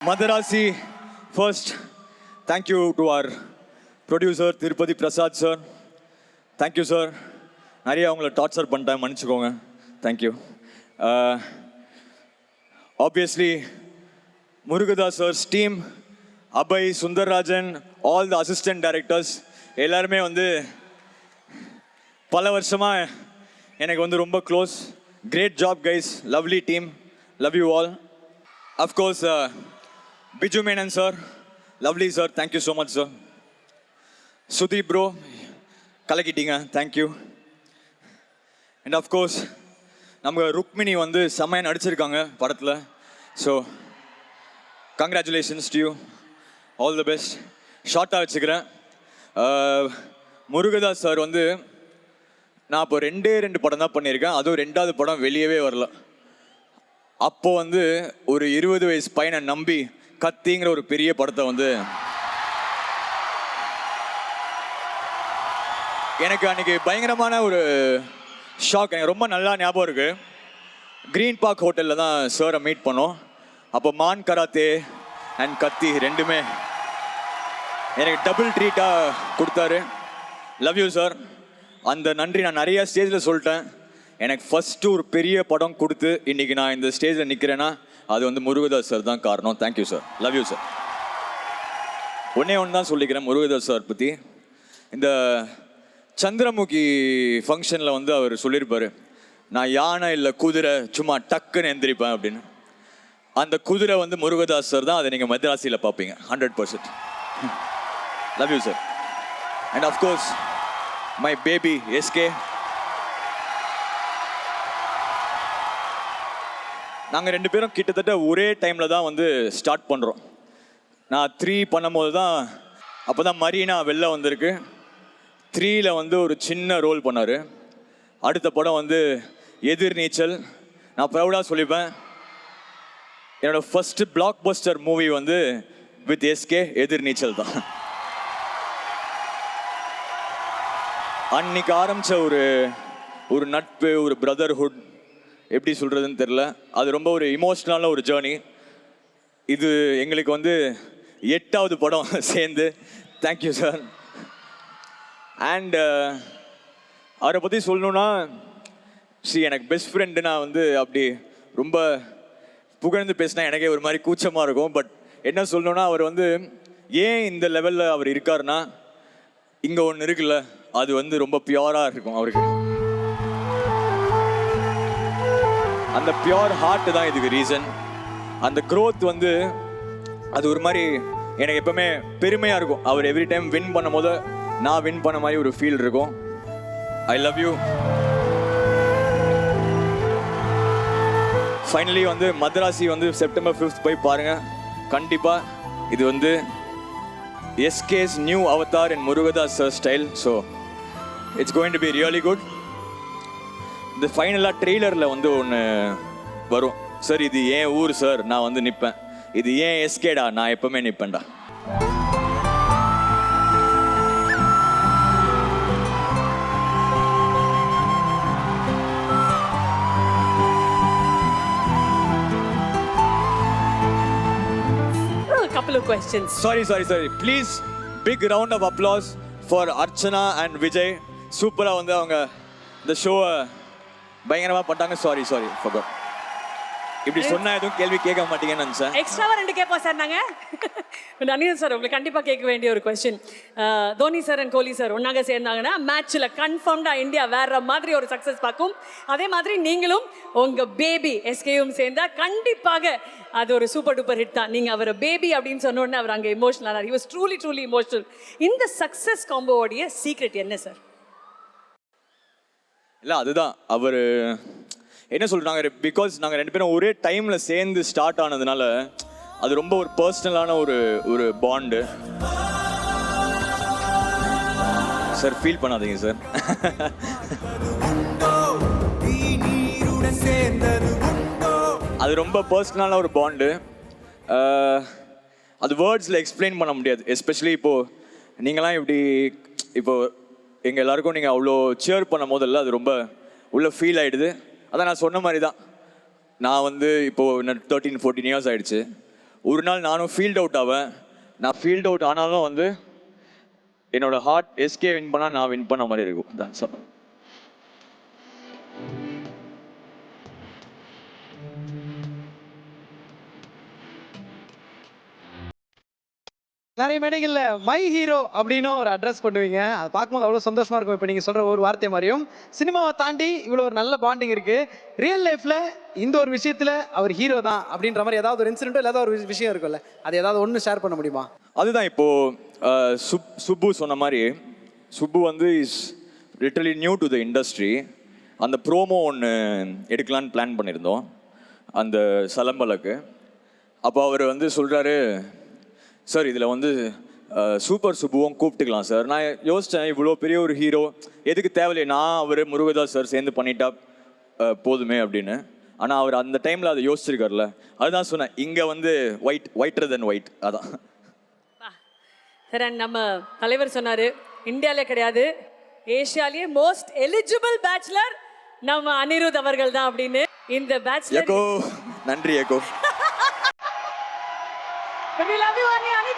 Madarasi, first, thank you to our producer, Tirupati Prasad sir. Thank you, sir. நிறைய அவங்கள torture பண்ணிட்டேன், மன்னிச்சுக்கோங்க. Thank you. Obviously Murugadoss sir's team, Abhay, Sundarrajan, all the assistant directors எல்லாருமே வந்து பல வருஷமாக எனக்கு வந்து ரொம்ப close. Great job guys, lovely team, love you all. Of course Biju Menon sir, lovely sir, thank you so much sir. Sudeep bro, கலக்கிட்டீங்க, தேங்க்யூ. அண்ட் அஃப்கோர்ஸ் நம்ம ருக்மிணி வந்து செம்மையாக நடிச்சிருக்காங்க படத்தில். So congratulations to you, all the best. ஷார்ட்டாக வச்சுக்கிறேன். முருகதாஸ் சார் வந்து நான் இப்போ 2 படம் தான் பண்ணியிருக்கேன். அதுவும் 2வது படம் வெளியவே வரல. அப்போது வந்து ஒரு 20 வயசு பையனை நம்பி கத்திங்கிற ஒரு பெரிய படத்தை வந்து எனக்கு அன்றைக்கி பயங்கரமான ஒரு ஷாக். எனக்கு ரொம்ப நல்லா ஞாபகம் இருக்குது. க்ரீன் பார்க் ஹோட்டலில் தான் சாரை மீட் பண்ணோம். அப்போ மான் கராத்தே அண்ட் கத்தி ரெண்டுமே எனக்கு டபுள் ட்ரீட்டாக கொடுத்தாரு. Love you sir. அந்த நன்றி நான் நிறையா ஸ்டேஜில் சொல்லிட்டேன். எனக்கு ஃபஸ்ட்டு ஒரு பெரிய படம் கொடுத்து இன்றைக்கி நான் இந்த ஸ்டேஜில் நிற்கிறேன்னா அது வந்து முருகதாஸ் சார் தான் காரணம். Thank you sir, love you sir. ஒன்றே ஒன்று தான் சொல்லிக்கிறேன் முருகதாஸ் சார் பற்றி. இந்த சந்திரமுகி ஃபங்க்ஷனில் வந்து அவர் சொல்லியிருப்பார், நான் யானை இல்லை குதிரை, சும்மா டக்குன்னு எந்திரிப்பேன் அப்படின்னு. அந்த குதிரை வந்து முருகதாஸ் சார் தான். அதை நீங்கள் மദ്രാസിயில் பார்ப்பீங்க 100%. Love you sir. And of course my baby SK. நாங்கள் 2 பேரும் கிட்டத்தட்ட ஒரே டைமில் தான் வந்து ஸ்டார்ட் பண்ணுறோம். நான் 3 பண்ணும்போது தான் அப்போ தான் மரீனா வெளில வந்திருக்கு. 3ல் வந்து ஒரு சின்ன ரோல் பண்ணார். அடுத்த படம் வந்து எதிர்நீச்சல். நான் ப்ரௌடாக சொல்லிப்பேன், என்னோடய ஃபஸ்ட்டு பிளாக் பஸ்டர் மூவி வந்து வித் எஸ்கே எதிர்நீச்சல் தான். அன்னைக்கு ஆரம்பித்த ஒரு நட்பு, ஒரு பிரதர்ஹுட், எப்படி சொல்கிறதுன்னு தெரில. அது ரொம்ப ஒரு இமோஷ்னலான ஒரு ஜேர்னி. இது எங்களுக்கு வந்து 8வது படம் சேர்ந்து. Thank you sir. அண்ட் அவரை பற்றி சொல்லணுன்னா, எனக்கு பெஸ்ட் ஃப்ரெண்டு. நான் வந்து அப்படி ரொம்ப புகழ்ந்து பேசினா எனக்கே ஒரு மாதிரி கூச்சமாக இருக்கும். பட் என்ன சொல்லணுன்னா, அவர் வந்து ஏன் இந்த லெவலில் அவர் இருக்காருன்னா, இங்கே ஒன்று இருக்குல்ல, அது வந்து ரொம்ப பியூராக இருக்கும் அவருக்கு. அந்த பியோர் ஹார்ட் தான் இதுக்கு ரீசன். அந்த க்ரோத் வந்து அது ஒரு மாதிரி எனக்கு எப்பவுமே பெருமையாக இருக்கும். அவர் எவ்ரி டைம் வின் பண்ணும் போது நான் வின் பண்ண மாதிரி ஒரு ஃபீல் இருக்கும். I love you. ஃபைனலி வந்து மദ്രാசி வந்து செப்டம்பர் 5th போய் பாருங்கள் கண்டிப்பாக. இது வந்து SK's new avatar in Murugadoss sir style. So it's going to be really good. இந்த ஃபைனலாக ட்ரெய்லரில் வந்து ஒன்று வரும், சார் இது ஏன் ஊர் சார், நான் வந்து நிற்பேன். இது ஏன் எஸ்கேடா, நான் எப்பவுமே நிற்பேன்டா. Couple of questions. Sorry. Please, big round of applause for Archana and Vijay. சூப்பராக வந்து அவங்க இந்த ஷோவை பயங்கரமாக பண்ணிட்டாங்க. Sorry forgot. இப்படி சொன்னா எதுவும் கேள்வி கேட்க மாட்டீங்கன்னு நினச்சேன். எக்ஸ்ட்ராவா 2 கேட்போம் சார் நாங்கள். அனிருத் சார், உங்களுக்கு கண்டிப்பாக கேட்க வேண்டிய ஒரு question. Dhoni sir and Kohli sir ஒன்றாக சேர்ந்தாங்கன்னா மேட்ச்சில் கன்ஃபார்ம்டாக இந்தியா வேற மாதிரி ஒரு சக்ஸஸ் பார்க்கும். அதே மாதிரி நீங்களும் உங்கள் பேபி எஸ்கேயும் சேர்ந்தால் கண்டிப்பாக அது ஒரு சூப்பர் டூப்பர் ஹிட் தான். நீங்கள் அவரை பேபி அப்படின்னு சொன்னோடனே அவர் அங்கே emotional. he was truly emotional. இந்த சக்ஸஸ் காம்போவோடைய சீக்ரெட் என்ன சார்? இல்லை, அதுதான் அவர் என்ன சொல்கிறாங்க, பிகாஸ் நாங்கள் 2 பேரும் ஒரே டைமில் சேர்ந்து ஸ்டார்ட் ஆனதுனால அது ரொம்ப ஒரு பர்சனலான ஒரு பாண்டு. சார் ஃபீல் பண்ணாதீங்க சார். அது ரொம்ப பர்சனலான ஒரு பாண்டு. அது வேர்ட்ஸில் எக்ஸ்பிளைன் பண்ண முடியாது. எஸ்பெஷலி இப்போது நீங்களாம் இப்போது எங்கள் எல்லாருக்கும் நீங்கள் அவ்வளோ சேர் பண்ணும் போதெல்லாம் அது ரொம்ப உள்ள ஃபீல் ஆகிடுது. அதான் நான் சொன்ன மாதிரி தான். நான் வந்து இப்போது 13-14 இயர்ஸ் ஆகிடுச்சு. ஒரு நாள் நானும் ஃபீல்ட் அவுட் ஆவேன். நான் ஃபீல்ட் அவுட் ஆனாலும் வந்து என்னோட ஹார்ட் எஸ்கே வின் பண்ணால் நான் வின் பண்ண மாதிரி இருக்கும். That's all. நிறைய மேடைகள்ல மை ஹீரோ அப்படின்னு ஒரு அட்ரஸ் பண்ணுவீங்க. அதை பார்க்கும்போது அவ்வளோ சந்தோஷமா இருக்கும். இப்போ நீங்க சொல்ற ஒரு வார்த்தை மாதிரியும் சினிமாவை தாண்டி இவ்வளோ ஒரு நல்ல பாண்டிங் இருக்கு. ரியல் லைஃப்ல இந்த ஒரு விஷயத்துல அவர் ஹீரோ தான் அப்படின்ற மாதிரி ஏதாவது ஒரு இன்சிடென்ட் இல்லாத ஒரு விஷயம் இருக்கும்ல, அது ஏதாவது ஒன்று ஷேர் பண்ண முடியுமா? அதுதான் இப்போ சுப்பு சொன்ன மாதிரி, சுப்பு வந்து is literally new to the industry. அந்த ப்ரோமோ ஒன்று எடுக்கலான்னு பிளான் பண்ணியிருந்தோம் அந்த சலம்பலுக்கு. அப்போ அவர் வந்து சொல்கிறாரு, சார் இதில் வந்து சூப்பர் சுப்புவும் கூப்பிட்டுக்கலாம் சார். நான் யோசித்தேன், இவ்வளோ பெரிய ஒரு ஹீரோ எதுக்கு தேவையில்லை, நான் அவர் முருகதாஸ் சார் சேர்ந்து பண்ணிட்டா போதுமே அப்படின்னு. ஆனால் அவர் அந்த டைமில் அதை யோசிச்சிருக்காருல்ல, அதுதான் சொன்னேன். இங்கே வந்து ஒயிட்டர் தென் ஒயிட். அதான் சார். நம்ம தலைவர் சொன்னார், இந்தியாவிலே கிடையாது ஏஷியாலேயே மோஸ்ட் எலிஜிபிள் பேச்சுலர் நம்ம அனிருத் அவர்கள் தான் அப்படின்னு. இந்த பேச்சுலர் ஏகோ நன்றி ஏகோ. We love you, Ani. Ani,